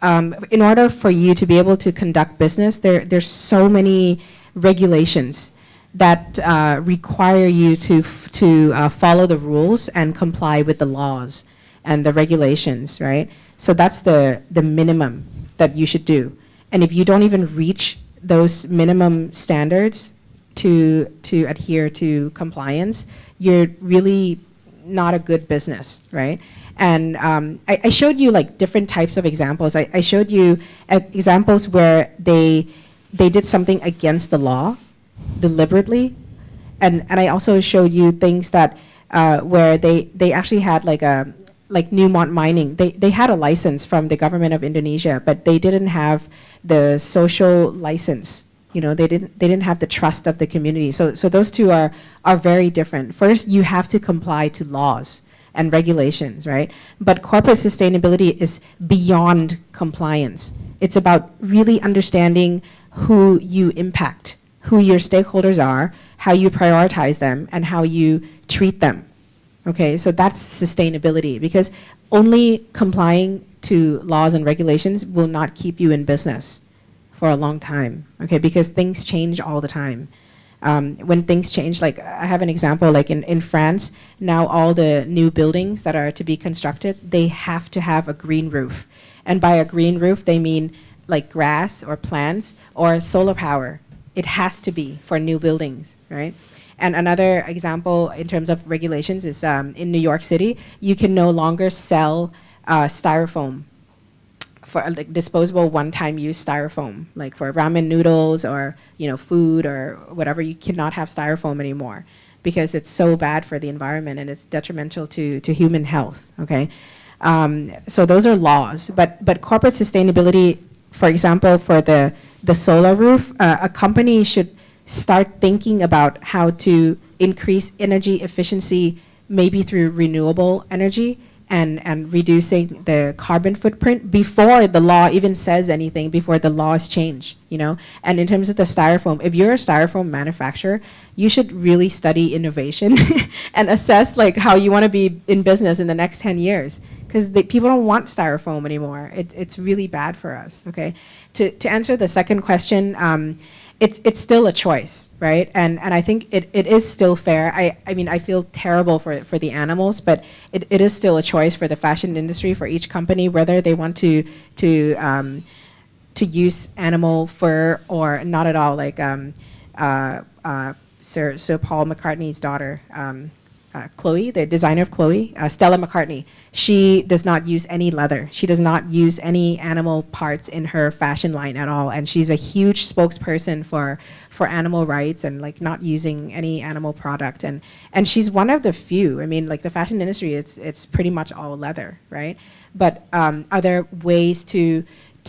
In order for you to be able to conduct business, there's so many regulations that require you to follow the rules and comply with the laws and the regulations, right? So that's the minimum that you should do. And if you don't even reach those minimum standards to adhere to compliance, you're really not a good business, right? And I showed you like different types of examples. I showed you examples where they did something against the law deliberately, and I also showed you things that where they actually had like Newmont Mining. They had a license from the government of Indonesia, but they didn't have the social license. They didn't have the trust of the community. So those two are very different. First, you have to comply to laws and regulations, right? But corporate sustainability is beyond compliance. It's about really understanding who you impact, who your stakeholders are, how you prioritize them, and how you treat them. Okay, so that's sustainability, because only complying to laws and regulations will not keep you in business for a long time, okay, because things change all the time. When things change, like I have an example, like in France, now all the new buildings that are to be constructed, they have to have a green roof. And by a green roof, they mean like grass or plants or solar power. It has to be for new buildings, right? And another example in terms of regulations is in New York City, you can no longer sell styrofoam, for like disposable one-time use styrofoam, like for ramen noodles or food or whatever. You cannot have styrofoam anymore because it's so bad for the environment and it's detrimental to human health. Okay, so those are laws. But corporate sustainability, for example, for the solar roof, a company should start thinking about how to increase energy efficiency, maybe through renewable energy, and reducing the carbon footprint before the law even says anything, before the laws change, And in terms of the styrofoam, if you're a styrofoam manufacturer, you should really study innovation and assess like how you want to be in business in the next 10 years, because people don't want styrofoam anymore. It's really bad for us, okay? To answer the second question, it's still a choice, right? And I think it is still fair. I mean, I feel terrible for the animals, but it is still a choice for the fashion industry, for each company, whether they want to use animal fur or not at all. Like Sir Paul McCartney's daughter, Chloe, the designer of Chloe, Stella McCartney, she does not use any leather. She does not use any animal parts in her fashion line at all. And she's a huge spokesperson for animal rights and like not using any animal product. And she's one of the few. I mean, like the fashion industry, it's pretty much all leather, right? But are there ways to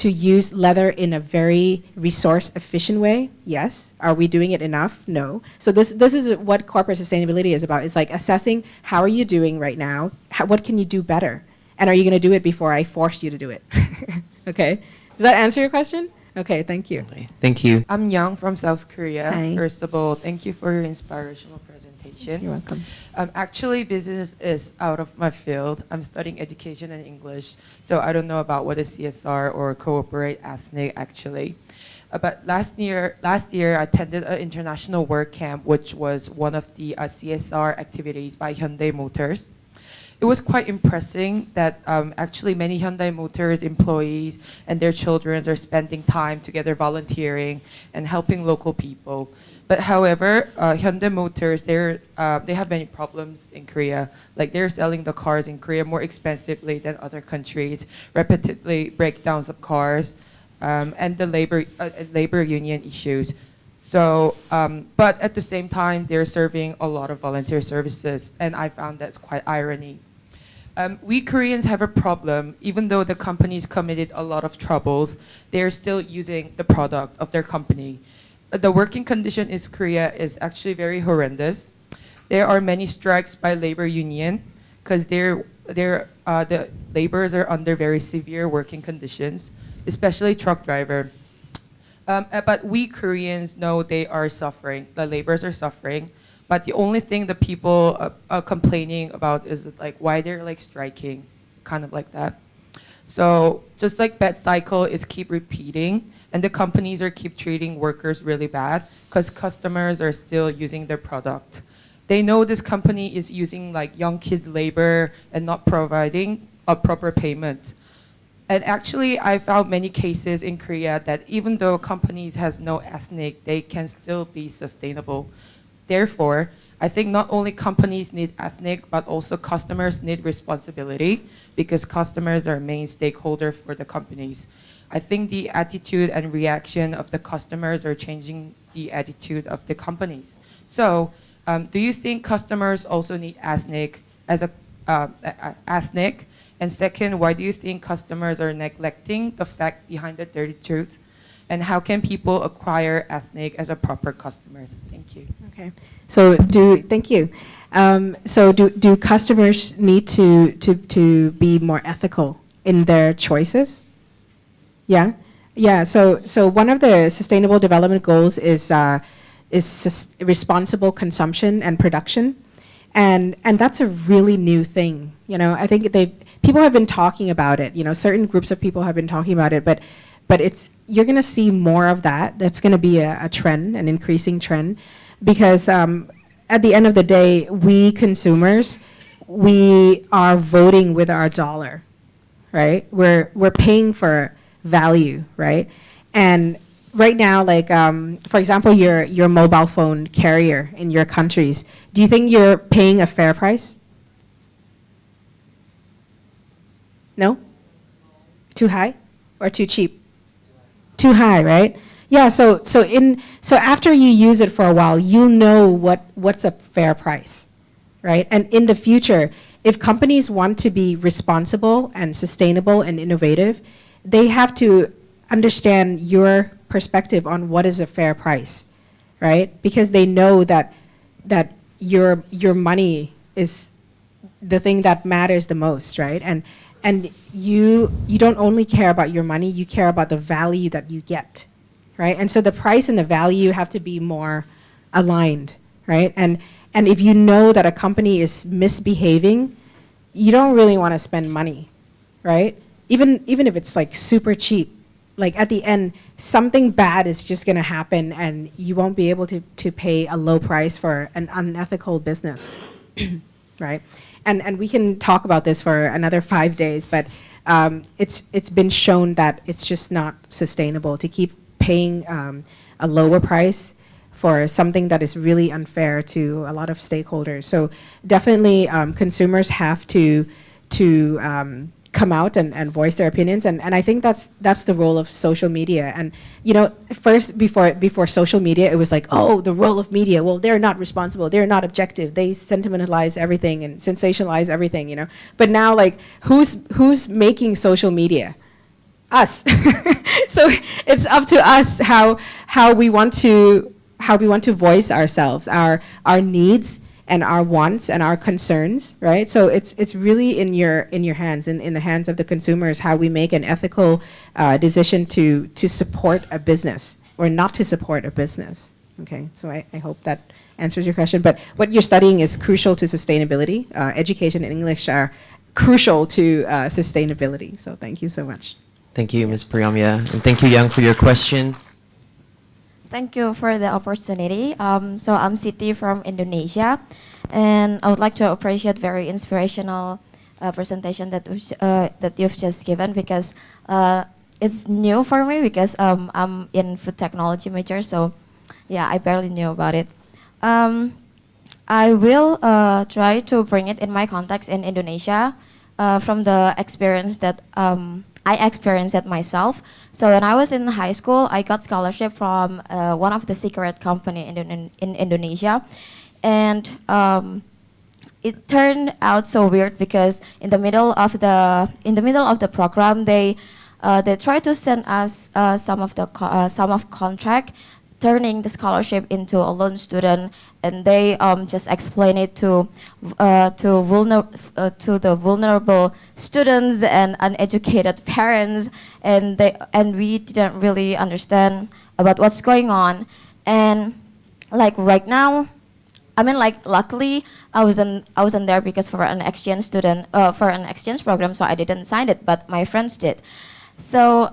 use leather in a very resource efficient way? Yes. Are we doing it enough? No. So this is what corporate sustainability is about. It's like assessing how are you doing right now? What can you do better? And are you going to do it before I force you to do it? Okay. Does that answer your question? Okay, thank you. Thank you. I'm Young from South Korea. Hi. First of all, thank you for your inspirational presentation. You're welcome. Actually, business is out of my field. I'm studying education and English, so I don't know about what is CSR or cooperate ethnic actually. But last year I attended an international work camp, which was one of the CSR activities by Hyundai Motors. It was quite impressive that actually many Hyundai Motors employees and their children are spending time together volunteering and helping local people. But however, Hyundai Motors, they have many problems in Korea. Like they're selling the cars in Korea more expensively than other countries, repeatedly breakdowns of cars, and the labor union issues. So, but at the same time, they're serving a lot of volunteer services, and I found that's quite irony. We Koreans have a problem. Even though the companies committed a lot of troubles, they're still using the product of their company. The working condition in Korea is actually very horrendous. There are many strikes by labor union because the laborers are under very severe working conditions, especially truck driver. But we Koreans know they are suffering. The laborers are suffering. But the only thing the people are complaining about is like why they're like striking, kind of like that. So just like that cycle is keep repeating, and the companies are keep treating workers really bad because customers are still using their product. They know this company is using like young kids' labor and not providing a proper payment. And actually, I found many cases in Korea that even though companies has no ethnic, they can still be sustainable. Therefore, I think not only companies need ethnic, but also customers need responsibility because customers are main stakeholder for the companies. I think the attitude and reaction of the customers are changing the attitude of the companies. So, do you think customers also need ethnic as a ethnic? And second, why do you think customers are neglecting the fact behind the dirty truth? And how can people acquire ethnic as a proper customers? Thank you. Okay. So thank you. So do customers need to be more ethical in their choices? Yeah. Yeah. So one of the Sustainable Development Goals is responsible consumption and production, and that's a really new thing. You know, I think people have been talking about it. You know, certain groups of people have been talking about it, but you're going to see more of that. That's going to be a trend, an increasing trend, because at the end of the day, we consumers, we are voting with our dollar, right? We're paying for value, right? And right now, like for example, your mobile phone carrier in your countries, do you think you're paying a fair price? No? Too high or too cheap? Too high, right? Yeah, so after you use it for a while, you know what's a fair price, right? And in the future, if companies want to be responsible and sustainable and innovative, they have to understand your perspective on what is a fair price, right? Because they know that your money is the thing that matters the most, right? And you don't only care about your money, you care about the value that you get, right? And so the price and the value have to be more aligned, right? And if you know that a company is misbehaving, you don't really want to spend money, right? Even if it's like super cheap, like at the end, something bad is just going to happen and you won't be able to pay a low price for an unethical business, right? And we can talk about this for another 5 days, but it's been shown that it's just not sustainable to keep paying a lower price for something that is really unfair to a lot of stakeholders. So definitely consumers have to come out and voice their opinions, and I think that's the role of social media. And you know, first before social media, it was like, oh, the role of media, well, they're not responsible, they're not objective, they sentimentalize everything and sensationalize everything, you know. But now, like, who's making social media? Us. So it's up to us how we want to voice ourselves, our needs and our wants and our concerns, right? So it's really in your hands, in the hands of the consumers, how we make an ethical decision to support a business or not to support a business. Okay, so I hope that answers your question. But what you're studying is crucial to sustainability. Education and English are crucial to sustainability. So thank you so much. Thank you, Ms. Piromya, and thank you, Yang, for your question. Thank you for the opportunity. So I'm Siti from Indonesia, and I would like to appreciate very inspirational presentation that you've just given, because it's new for me, because I'm in food technology major. So yeah, I barely knew about it. I will try to bring it in my context in Indonesia from the experience that I experienced it myself. So when I was in high school, I got scholarship from one of the cigarette company in Indonesia, and it turned out so weird because in the middle of the program, they tried to send us some of contract, turning the scholarship into a loan student, and they just explain it to the vulnerable students and uneducated parents, and we didn't really understand about what's going on. And like right now, I mean, like luckily I wasn't there because for an exchange student for an exchange program, so I didn't sign it, but my friends did. So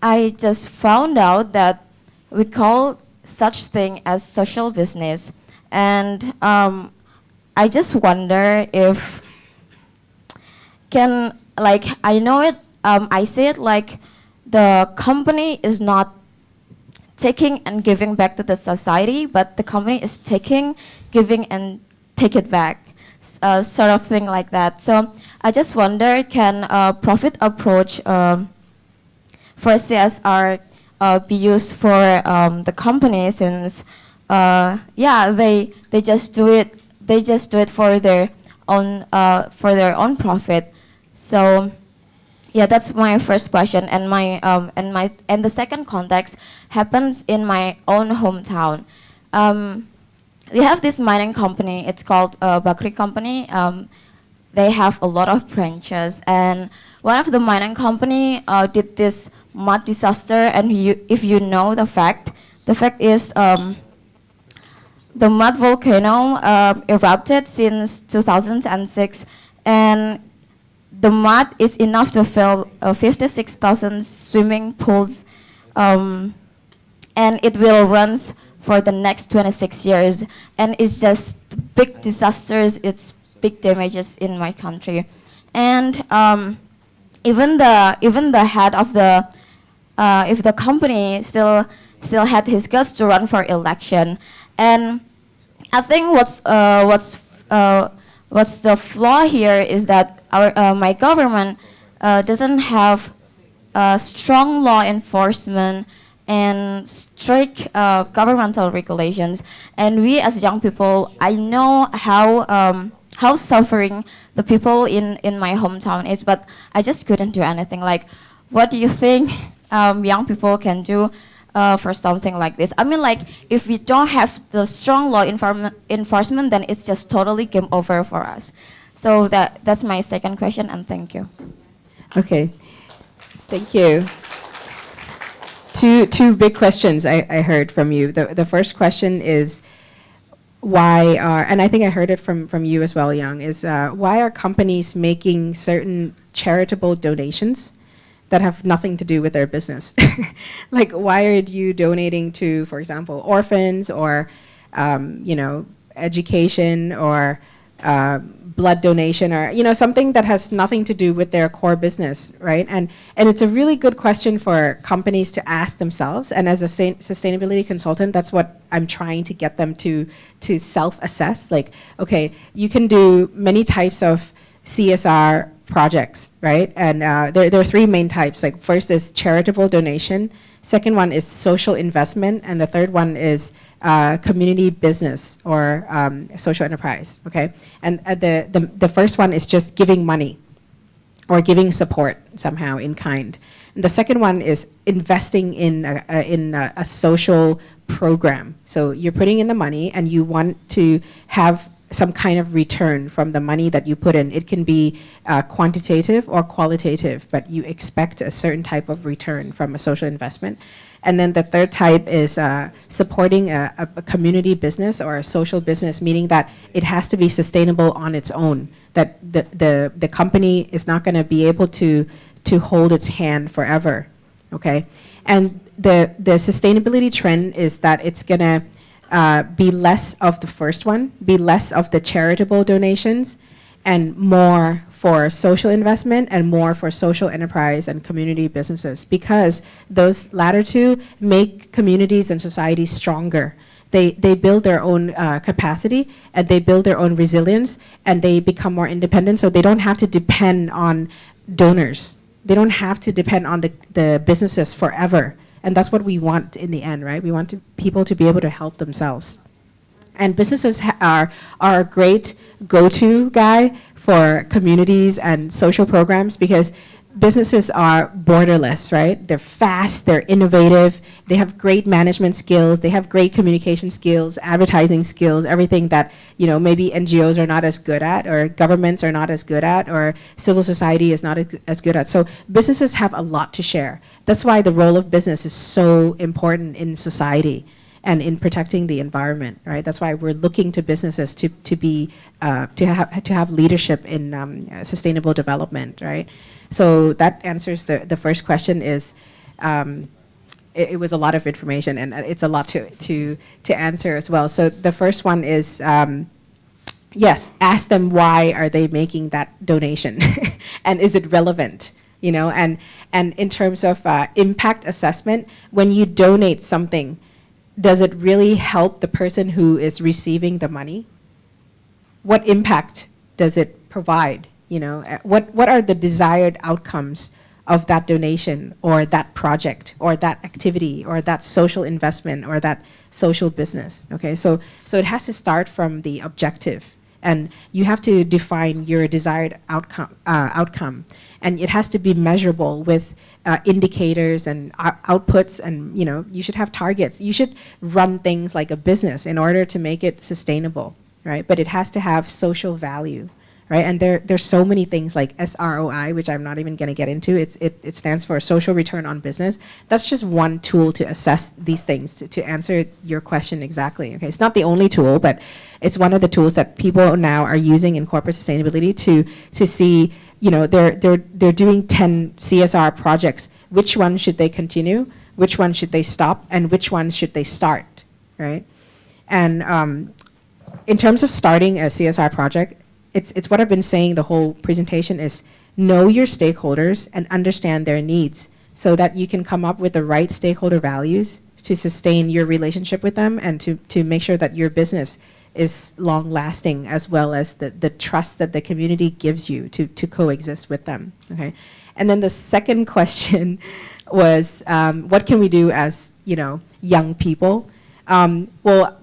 I just found out that we call such thing as social business, and I just wonder if I know it. I say it like the company is not taking and giving back to the society, but the company is taking, giving, and take it back, sort of thing like that. So I just wonder, can a profit approach for CSR be used for the company, since they just do it for their own profit. So yeah, that's my first question, and the second context happens in my own hometown. We have this mining company. It's called Bakri Company. They have a lot of branches, and one of the mining company did this mud disaster. And if you know the fact is the mud volcano erupted since 2006, and the mud is enough to fill 56,000 swimming pools, and it will run for the next 26 years. And it's just big disasters. It's big damages in my country, and even the head of the if the company still had his guts to run for election. And I think what's the flaw here is that my government doesn't have strong law enforcement and strict governmental regulations. And we as young people, I know how suffering the people in my hometown is, but I just couldn't do anything. Like, what do you think young people can do for something like this? I mean, like, if we don't have the strong law enforcement, then it's just totally game over for us. So that's my second question, and thank you. Okay, thank you. Two big questions I heard from you. The first question is, why are, and I think I heard it from you as well, Young, is why are companies making certain charitable donations that have nothing to do with their business? Like, why are you donating to, for example, orphans, or education, or blood donation, or something that has nothing to do with their core business, right? And it's a really good question for companies to ask themselves. And as a sustainability consultant, that's what I'm trying to get them to self-assess. Like, okay, you can do many types of CSR projects, right? And there are three main types. Like, first is charitable donation, second one is social investment, and the third one is community business or social enterprise. Okay, and the first one is just giving money or giving support somehow in kind. And the second one is investing in a social program. So you're putting in the money and you want to have some kind of return from the money that you put in. It can be quantitative or qualitative, but you expect a certain type of return from a social investment. And then the third type is supporting a community business or a social business, meaning that it has to be sustainable on its own, that the company is not going to be able to hold its hand forever, okay? And the sustainability trend is that it's going to be less of the first one, be less of the charitable donations, and more for social investment and more for social enterprise and community businesses, because those latter two make communities and societies stronger. They build their own capacity, and they build their own resilience, and they become more independent, so they don't have to depend on donors. They don't have to depend on the businesses forever. And that's what we want in the end, right? We want people to be able to help themselves. And businesses are a great go-to guy for communities and social programs, because businesses are borderless, right? They're fast, they're innovative, they have great management skills, they have great communication skills, advertising skills, everything that, you know, maybe NGOs are not as good at, or governments are not as good at, or civil society is not as good at. So businesses have a lot to share. That's why the role of business is so important in society and in protecting the environment, right? That's why we're looking to businesses to have leadership in sustainable development, right? So that answers the first question. Is it was a lot of information, and it's a lot to answer as well. So the first one is, yes, ask them why are they making that donation, and is it relevant? You know, and in terms of impact assessment, when you donate something, does it really help the person who is receiving the money? What impact does it provide? You know, what are the desired outcomes of that donation, or that project, or that activity, or that social investment, or that social business? Okay, so it has to start from the objective, and you have to define your desired outcome, and it has to be measurable with indicators and outputs, and you know, you should have targets. You should run things like a business in order to make it sustainable, right? But it has to have social value, right? And there's so many things like SROI, which I'm not even going to get into. It stands for social return on business. That's just one tool to assess these things, to answer your question exactly. Okay, it's not the only tool, but it's one of the tools that people now are using in corporate sustainability to see, you know, they're doing 10 CSR projects. Which one should they continue? Which one should they stop? And which one should they start, right? And in terms of starting a CSR project, it's what I've been saying the whole presentation is, know your stakeholders and understand their needs, so that you can come up with the right stakeholder values to sustain your relationship with them, and to make sure that your business is long lasting, as well as the trust that the community gives you to coexist with them. Okay, and then the second question was, what can we do as, you know, young people? Well,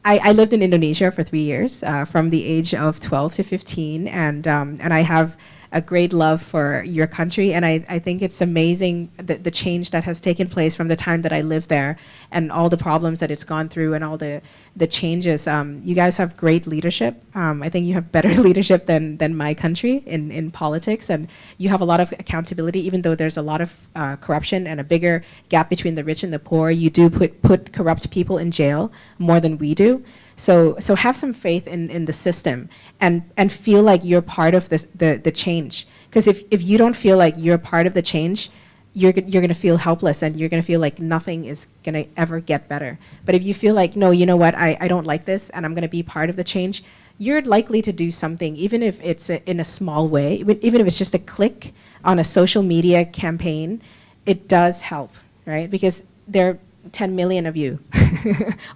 I lived in Indonesia for 3 years, from the age of 12 to 15, and I have a great love for your country, and I think it's amazing the change that has taken place from the time that I lived there, and all the problems that it's gone through, and all the changes. You guys have great leadership. I think you have better leadership than my country in politics, and you have a lot of accountability. Even though there's a lot of corruption and a bigger gap between the rich and the poor, you do put corrupt people in jail more than we do. So have some faith in the system, and feel like you're part of the change. Because if you don't feel like you're part of the change, you're going to feel helpless, and you're going to feel like nothing is going to ever get better. But if you feel like, no, you know what, I don't like this, and I'm going to be part of the change, you're likely to do something, even if it's in a small way, even if it's just a click on a social media campaign. It does help, right? Because there are 10 million of you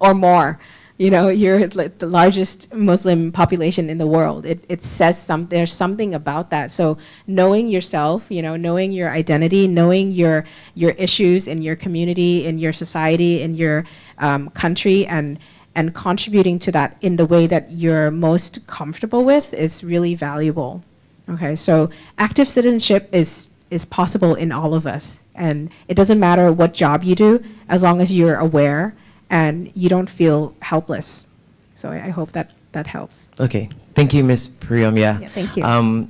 or more. You know, you're like the largest Muslim population in the world. It says there's something about that. So knowing yourself, you know, knowing your identity, knowing your issues in your community, in your society, in your country, and contributing to that in the way that you're most comfortable with is really valuable. Okay, so active citizenship is possible in all of us, and it doesn't matter what job you do, as long as you're aware and you don't feel helpless. So I hope that helps. Okay, thank you, Ms. Piromya. Yeah, thank you.